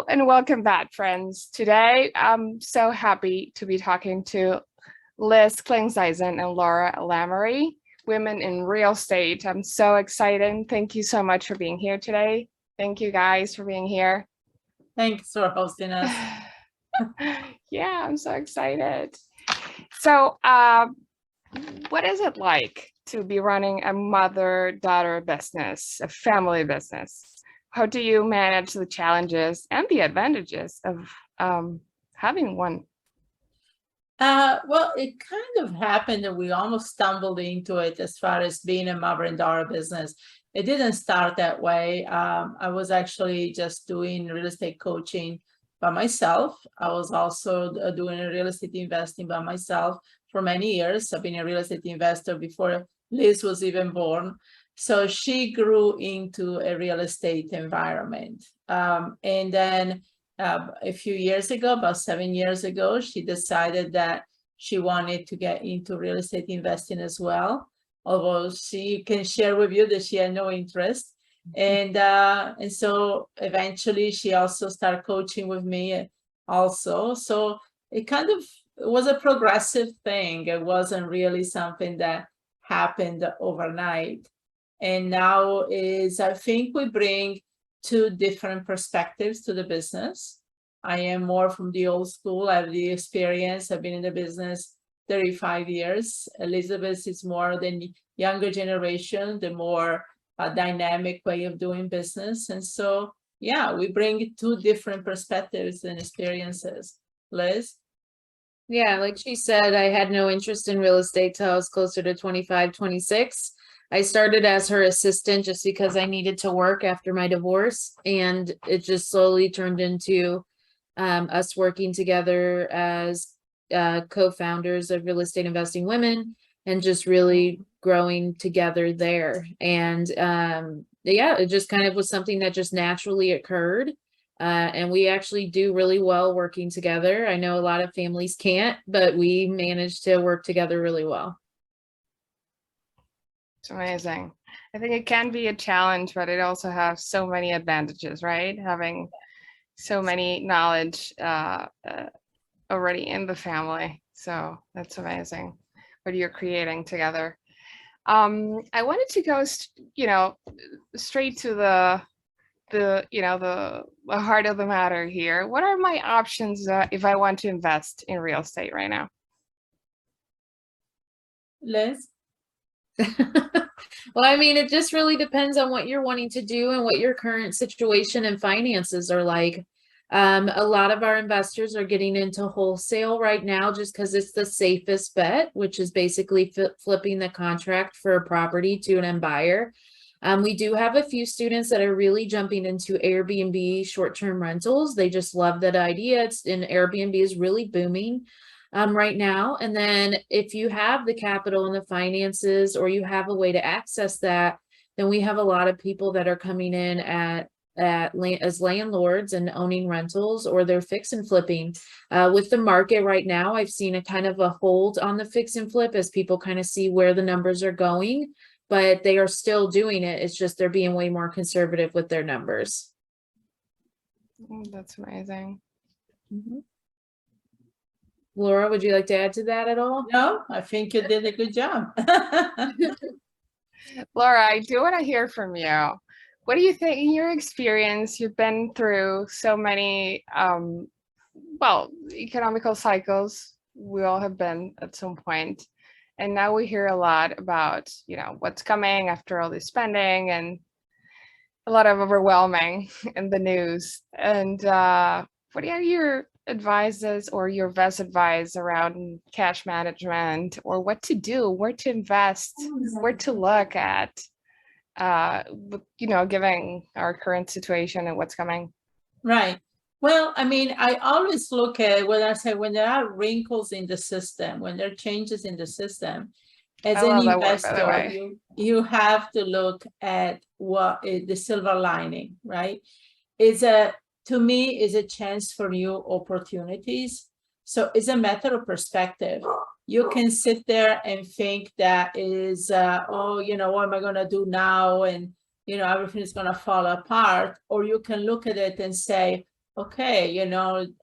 Hello and welcome back, friends. Today, I'm so happy to be talking to Liz Klingseisen and Laura Lamory, women in real estate. I'm so excited. Thank you so much for being here today. Thank you guys for being here. Thanks for hosting us. Yeah, I'm so excited. So, what is it like to be running a mother-daughter business, a family business? How do you manage the challenges and the advantages of having one? Well, it kind of happened that we almost stumbled into it as far as being a mother and daughter business. It didn't start that way. I was actually just doing real estate coaching by myself. I was also doing real estate investing by myself for many years. I've been a real estate investor before Liz was even born. So she grew into a real estate environment. And then a few years ago, about 7 years ago, she decided that she wanted to get into real estate investing as well. Although she can share with you that she had no interest. And so eventually she also started coaching with me also. So it kind of was a progressive thing. It wasn't really something that happened overnight. And now I think we bring two different perspectives to the business. I am more from the old school. I have the experience. I've been in the business 35 years. Elizabeth is more the younger generation, the more dynamic way of doing business. And so, yeah, we bring two different perspectives and experiences. Liz? Yeah, like she said, I had no interest in real estate till I was closer to 25, 26. I started as her assistant just because I needed to work after my divorce, and it just slowly turned into us working together as co-founders of Real Estate Investing Women and just really growing together there. And yeah, it just kind of was something that just naturally occurred. And we actually do really well working together. I know a lot of families can't, but we managed to work together really well. It's amazing. I think it can be a challenge, but it also has so many advantages, right? Having so many knowledge already in the family. So that's amazing what you're creating together. I wanted to go, straight to the heart of the matter here. What are my options if I want to invest in real estate right now? Liz? Well, I mean, it just really depends on what you're wanting to do and what your current situation and finances are like. A lot of our investors are getting into wholesale right now just because it's the safest bet, which is basically flipping the contract for a property to an end buyer. We do have a few students that are really jumping into Airbnb short-term rentals. They just love that idea. And Airbnb is really booming right now. And then if you have the capital and the finances, or you have a way to access that, then we have a lot of people that are coming in as landlords and owning rentals, or they're fix and flipping. With the market right now, I've seen a kind of a hold on the fix and flip as people kind of see where the numbers are going, but they are still doing it. It's just they're being way more conservative with their numbers. That's amazing. Mm-hmm. Laura, would you like to add to that at all? No, I think you did a good job. Laura, I do want to hear from you. What do you think, in your experience, you've been through so many, economical cycles. We all have been at some point. And now we hear a lot about, what's coming after all this spending, and a lot of overwhelming in the news. And what are your advices or your best advice around cash management, or what to do, where to invest, where to look at, given our current situation and what's coming? Right. Well, I mean, I always look at when there are wrinkles in the system, when there are changes in the system, as an investor, you have to look at what is the silver lining, right? To me, is a chance for new opportunities. So it's a matter of perspective. You can sit there and think that is, what am I going to do now? And, everything is going to fall apart. Or you can look at it and say, okay,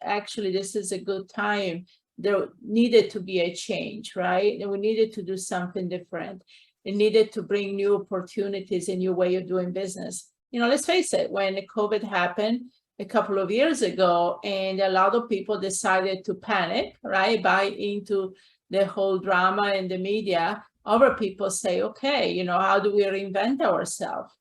actually this is a good time. There needed to be a change, right? And we needed to do something different. It needed to bring new opportunities, a new way of doing business. Let's face it, when COVID happened a couple of years ago, and a lot of people decided to panic, right? Buy into the whole drama in the media. Other people say, okay, how do we reinvent ourselves?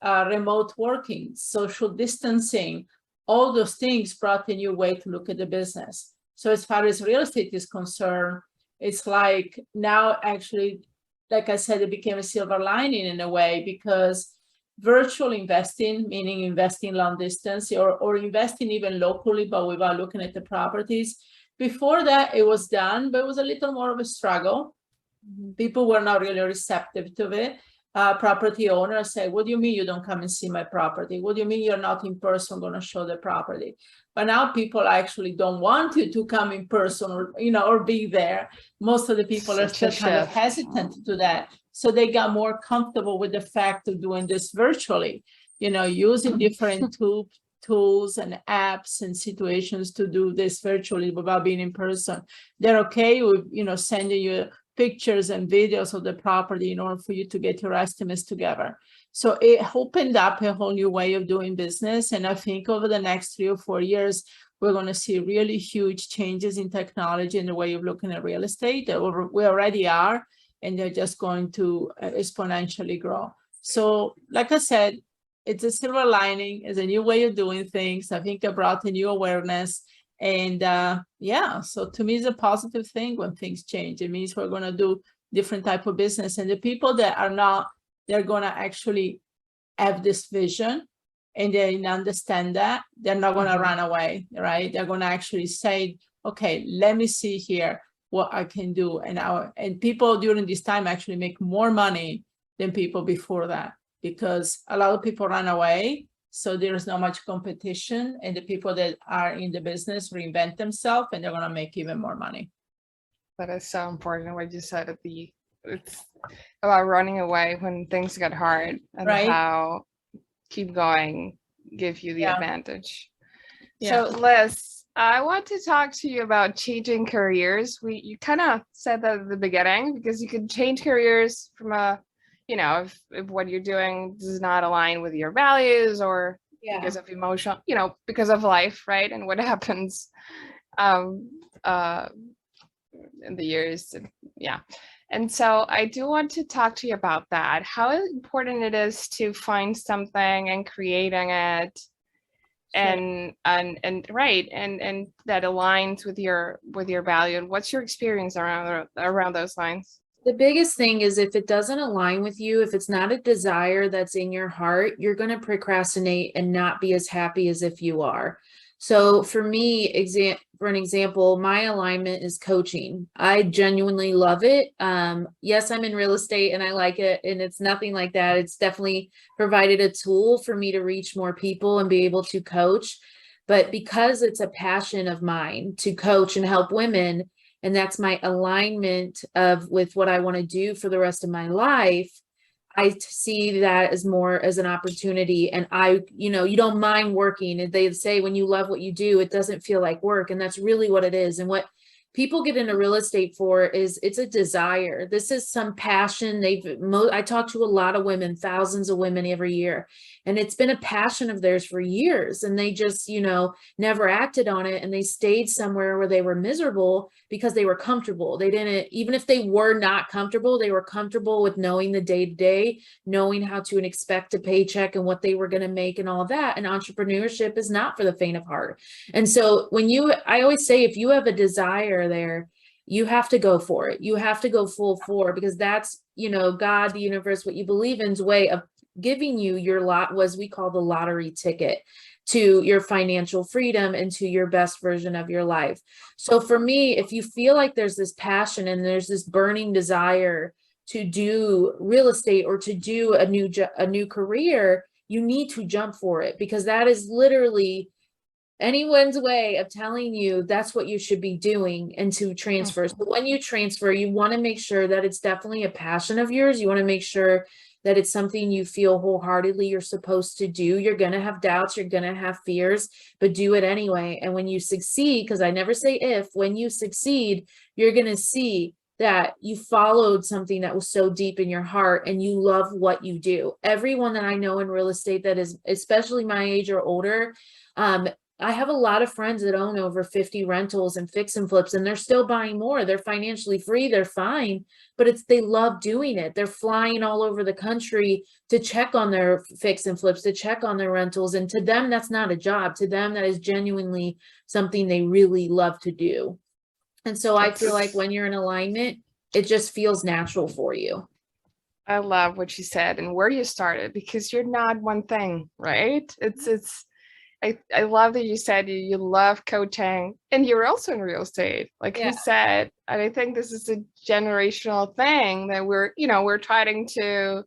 Remote working, social distancing, all those things brought a new way to look at the business. So as far as real estate is concerned, it's like now actually, like I said, it became a silver lining in a way, because virtual investing, meaning investing long distance or investing even locally, but without looking at the properties. Before that, it was done, but it was a little more of a struggle. People were not really receptive to it. Property owners say, what do you mean you don't come and see my property? What do you mean you're not in person going to show the property? But now people actually don't want you to come in person or be there. Most of the people are still kind of hesitant to that. So they got more comfortable with the fact of doing this virtually, using different tools and apps and situations to do this virtually without being in person. They're okay with, sending you pictures and videos of the property in order for you to get your estimates together. So it opened up a whole new way of doing business. And I think over the next 3 or 4 years, we're going to see really huge changes in technology and the way of looking at real estate. We already are, and they're just going to exponentially grow. So like I said, it's a silver lining, it's a new way of doing things. I think it brought a new awareness. And so to me, it's a positive thing when things change. It means we're going to do different type of business, and the people that are not, they're going to actually have this vision and they understand that they're not going to run away, right? They're going to actually say, okay, let me see here what I can do. And people during this time actually make more money than people before that, because a lot of people run away. So there's not much competition, and the people that are in the business reinvent themselves, and they're going to make even more money. That is so important what you said at it's about running away when things get hard, and right? How keep going give you the advantage. Yeah. So Liz, I want to talk to you about changing careers. You kind of said that at the beginning, because you could change careers from if what you're doing does not align with your values, or because of emotional, because of life, right? And what happens in the years. And so I do want to talk to you about that, how important it is to find something and creating it, and that aligns with your value. And what's your experience around those lines? The biggest thing is, if it doesn't align with you, if it's not a desire that's in your heart, you're going to procrastinate and not be as happy as if you are. So for me, for an example, my alignment is coaching. I genuinely love it. Yes, I'm in real estate and I like it, and it's nothing like that. It's definitely provided a tool for me to reach more people and be able to coach. But because it's a passion of mine to coach and help women, and that's my alignment with what I want to do for the rest of my life, I see that as more as an opportunity. And you don't mind working. And they say when you love what you do, it doesn't feel like work. And that's really what it is. And what people get into real estate for is it's a desire. This is some passion. I talk to a lot of women, thousands of women every year, and it's been a passion of theirs for years. And they just, never acted on it. And they stayed somewhere where they were miserable because they were comfortable. They didn't, even if they were not comfortable, they were comfortable with knowing the day to day, knowing how to expect a paycheck and what they were going to make and all that. And entrepreneurship is not for the faint of heart. And so I always say, if you have a desire there, you have to go for it. You have to go full for, because that's, God, the universe, what you believe in's way of giving you your we call the lottery ticket to your financial freedom and to your best version of your life. So for me, if you feel like there's this passion and there's this burning desire to do real estate or to do a new career, you need to jump for it, because that is literally anyone's way of telling you that's what you should be doing, and to transfer. So when you transfer, you want to make sure that it's definitely a passion of yours. You want to make sure that it's something you feel wholeheartedly you're supposed to do. You're going to have doubts, you're going to have fears, but do it anyway. And when you succeed, because I never say if, when you succeed, you're going to see that you followed something that was so deep in your heart and you love what you do. Everyone that I know in real estate that is especially my age or older, I have a lot of friends that own over 50 rentals and fix and flips, and they're still buying more. They're financially free, they're fine, but they love doing it. They're flying all over the country to check on their fix and flips, to check on their rentals. And to them, that's not a job. To them, that is genuinely something they really love to do. And so I feel like when you're in alignment, it just feels natural for you. I love what you said and where you started, because you're not one thing, right? I love that you said you love coaching and you're also in real estate, like you said. And I think this is a generational thing that we're trying to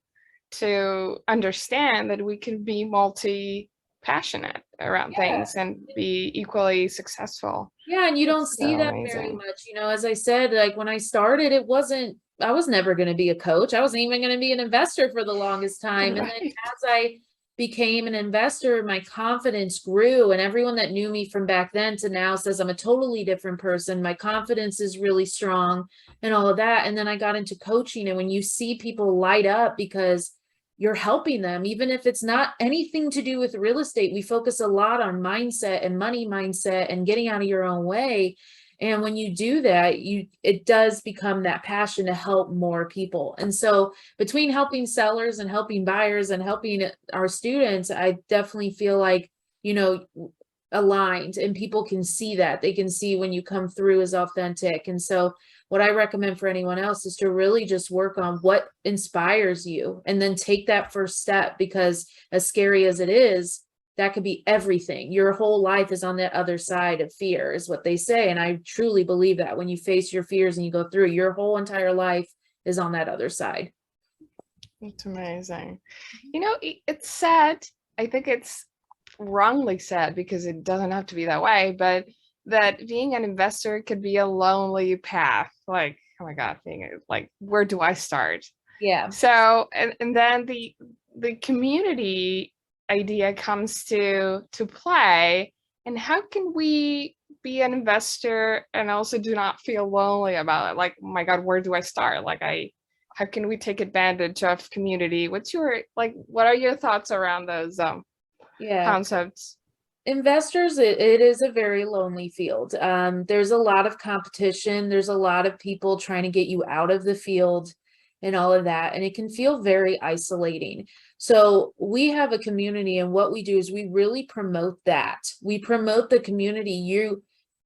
understand, that we can be multi-passionate around things and be equally successful. Yeah, and you don't see that very much. As I said, like when I started, I was never going to be a coach. I wasn't even going to be an investor for the longest time. And then as I became an investor, my confidence grew, and everyone that knew me from back then to now says I'm a totally different person. My confidence is really strong and all of that. And then I got into coaching, and when you see people light up because you're helping them, even if it's not anything to do with real estate, we focus a lot on mindset and money mindset and getting out of your own way. And when you do that, it does become that passion to help more people. And so between helping sellers and helping buyers and helping our students, I definitely feel like, aligned, and people can see that. They can see when you come through as authentic. And so what I recommend for anyone else is to really just work on what inspires you and then take that first step, because as scary as it is, that could be everything. Your whole life is on the other side of fear, is what they say. And I truly believe that when you face your fears and you go through, your whole entire life is on that other side. It's amazing. It's sad. I think it's wrongly said, because it doesn't have to be that way, but that being an investor could be a lonely path. Like, oh my God, where do I start? Yeah. So, and then the community idea comes to play, and how can we be an investor and also do not feel lonely about it? Like, oh my God, where do I start? How can we take advantage of community? What are your thoughts around those concepts? Investors, it is a very lonely field. There's a lot of competition. There's a lot of people trying to get you out of the field and all of that. And it can feel very isolating. So we have a community, and what we do is we really promote that. We promote the community.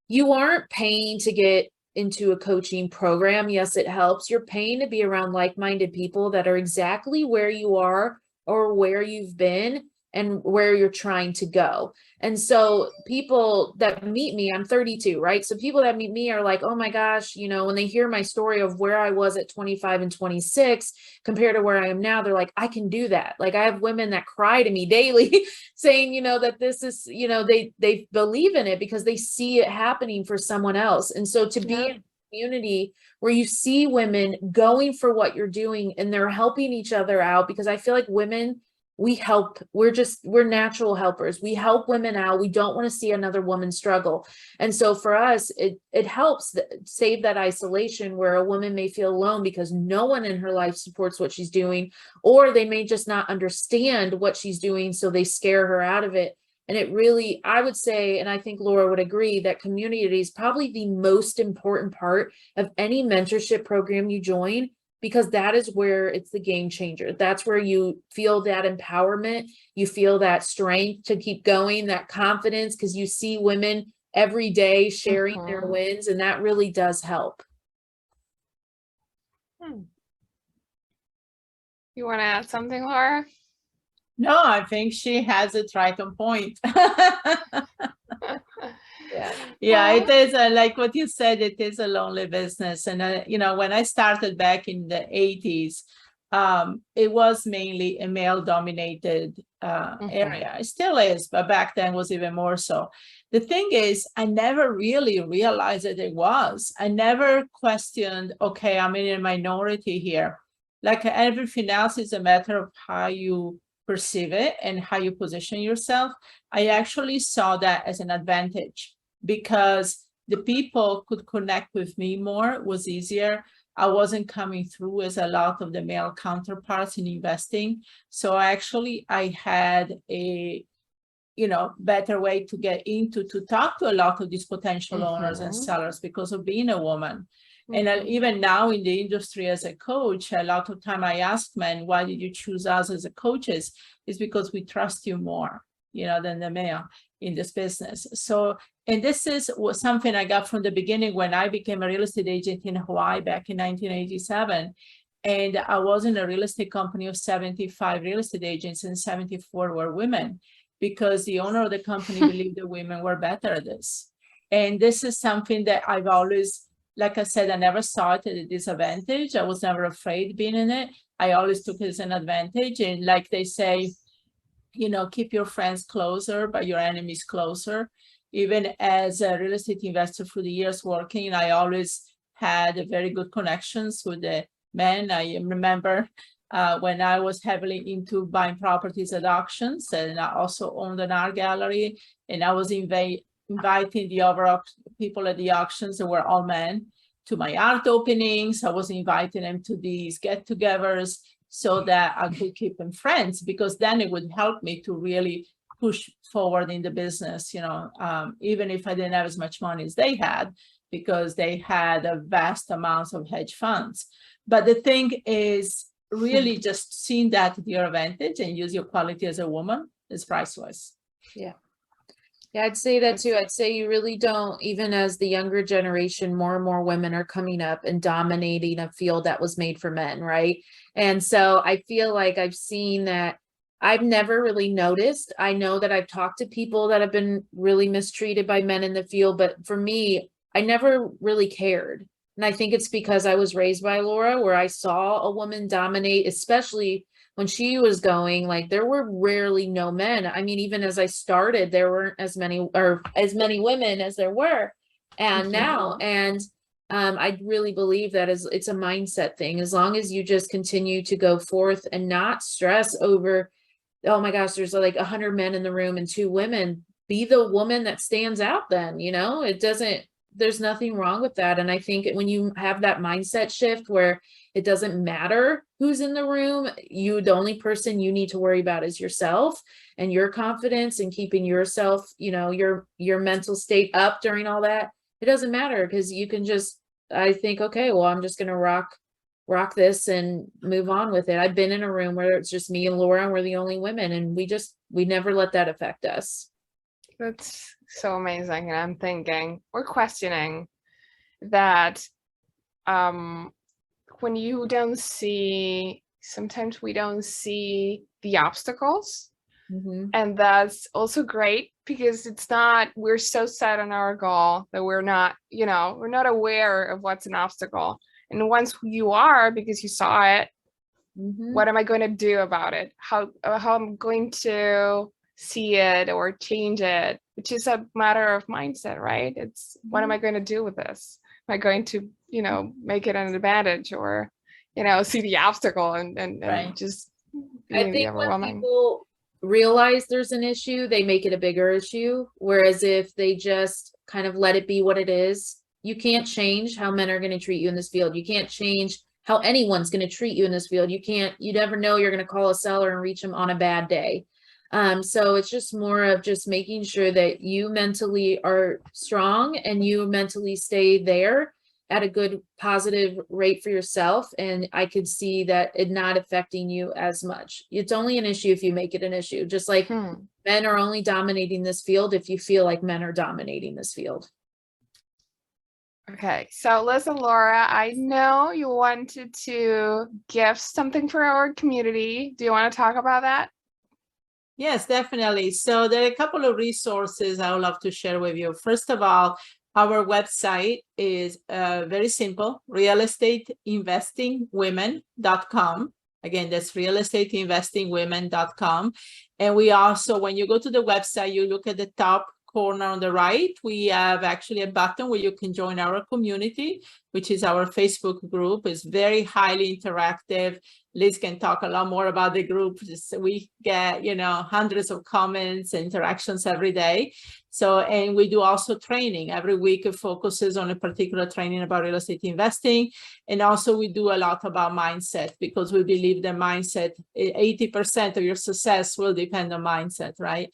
You aren't paying to get into a coaching program. Yes, it helps. You're paying to be around like-minded people that are exactly where you are or where you've been and where you're trying to go. And so people that meet me, I'm 32, right? So people that meet me are like, oh my gosh, when they hear my story of where I was at 25 and 26 compared to where I am now, they're like, I can do that. Like, I have women that cry to me daily saying, that this is, they believe in it because they see it happening for someone else. And so to be in a community where you see women going for what you're doing and they're helping each other out, because I feel like women, we help. We're natural helpers. We help women out. We don't want to see another woman struggle. And so for us, it helps save that isolation where a woman may feel alone because no one in her life supports what she's doing, or they may just not understand what she's doing, so they scare her out of it. And it really, I would say, and I think Laura would agree, that community is probably the most important part of any mentorship program you join, because that is where it's the game changer. That's where you feel that empowerment, you feel that strength to keep going, that confidence, because you see women every day sharing their wins, and that really does help. You want to add something, Laura? No, I think she has it right on point. Yeah, it is like what you said, it is a lonely business. And, when I started back in the 80s, it was mainly a male dominated area. It still is, but back then was even more so. The thing is, I never really realized that it was. I never questioned, okay, I'm in a minority here. like everything else is a matter of how you perceive it and how you position yourself. I actually saw that as an advantage because the people could connect with me more, it was easier. I wasn't coming through as a lot of the male counterparts in investing. So actually I had a, better way to get into, to talk to a lot of these potential owners and sellers because of being a woman. And even now in the industry as a coach, a lot of time I ask men, why did you choose us as a coaches? It's because we trust you more, than the male in this business. So, and this was something I got from the beginning when I became a real estate agent in Hawaii back in 1987. And I was in a real estate company of 75 real estate agents and 74 were women because the owner of the company believed the women were better at this. And this is something that I've always, like I said, I never saw it as a disadvantage. I was never afraid being in it. I always took it as an advantage. And like they say, keep your friends closer, but your enemies closer. Even as a real estate investor through the years working, I always had very good connections with the men. I remember when I was heavily into buying properties at auctions, and I also owned an art gallery, and I was inviting the overall people at the auctions that were all men to my art openings. I was inviting them to these get-togethers so that I could keep them friends, because then it would help me to really push forward in the business, even if I didn't have as much money as they had, because they had a vast amounts of hedge funds. But the thing is really just seeing that to your advantage and use your quality as a woman is priceless. Yeah. Yeah, I'd say that too. I'd say you really don't, even as the younger generation, more and more women are coming up and dominating a field that was made for men, right? And so I feel like I've seen that. I've never really noticed. I know that I've talked to people that have been really mistreated by men in the field, but for me, I never really cared. And I think it's because I was raised by Laura, where I saw a woman dominate, especially when she was going, like there were rarely no men. I mean, even as I started, there weren't as many women as there were and now. And I really believe that it's a mindset thing. As long as you just continue to go forth and not stress over, oh my gosh, there's like 100 men in the room and 2 women, be the woman that stands out then, there's nothing wrong with that. And I think when you have that mindset shift where it doesn't matter who's in the room, the only person you need to worry about is yourself and your confidence and keeping yourself, your mental state up during all that. It doesn't matter because you can just, I think, okay, well, I'm just going to rock this and move on with it. I've been in a room where it's just me and Laura and we're the only women, and we never let that affect us. That's so amazing. And I'm thinking or questioning that when you don't see, sometimes we don't see the obstacles. And that's also great because we're so set on our goal that we're not aware of what's an obstacle. And once you are, because you saw it, what am I going to do about it? How I'm going to see it or change it, which is a matter of mindset, right? It's what am I going to do with this? Am I going to, make it an advantage or, see the obstacle and Right. just I think when people realize there's an issue, they make it a bigger issue. Whereas if they just kind of let it be what it is, you can't change how men are going to treat you in this field. You can't change how anyone's going to treat you in this field. You never know you're going to call a seller and reach them on a bad day. So it's just more of just making sure that you mentally are strong and you mentally stay there at a good positive rate for yourself. And I could see that it not affecting you as much. It's only an issue if you make it an issue, just like men are only dominating this field if you feel like men are dominating this field. Okay, so listen, Laura, I know you wanted to gift something for our community. Do you want to talk about that? Yes, definitely. So there are a couple of resources I would love to share with you. First of all, our website is very simple, realestateinvestingwomen.com. Again, that's realestateinvestingwomen.com. And we also, when you go to the website, you look at the top corner on the right, we have actually a button where you can join our community, which is our Facebook group. It's very highly interactive. Liz can talk a lot more about the group. We get, hundreds of comments, interactions every day. So, and we do also training. Every week it focuses on a particular training about real estate investing. And also we do a lot about mindset, because we believe that mindset, 80% of your success will depend on mindset, right?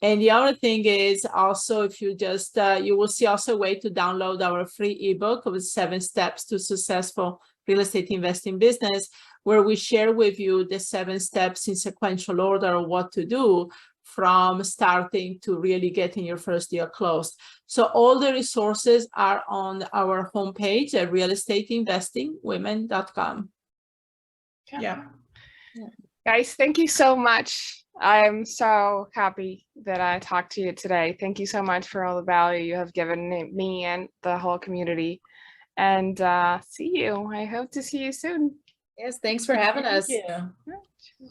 And the other thing is also, if you just, you will see also a way to download our free ebook of 7 steps to successful real estate investing business, where we share with you the 7 steps in sequential order of what to do from starting to really getting your first deal closed. So all the resources are on our homepage at realestateinvestingwomen.com. Yeah. Guys, thank you so much. I'm so happy that I talked to you today. Thank you so much for all the value you have given me and the whole community. And see you. I hope to see you soon. Yes, thanks for having us. Thank you.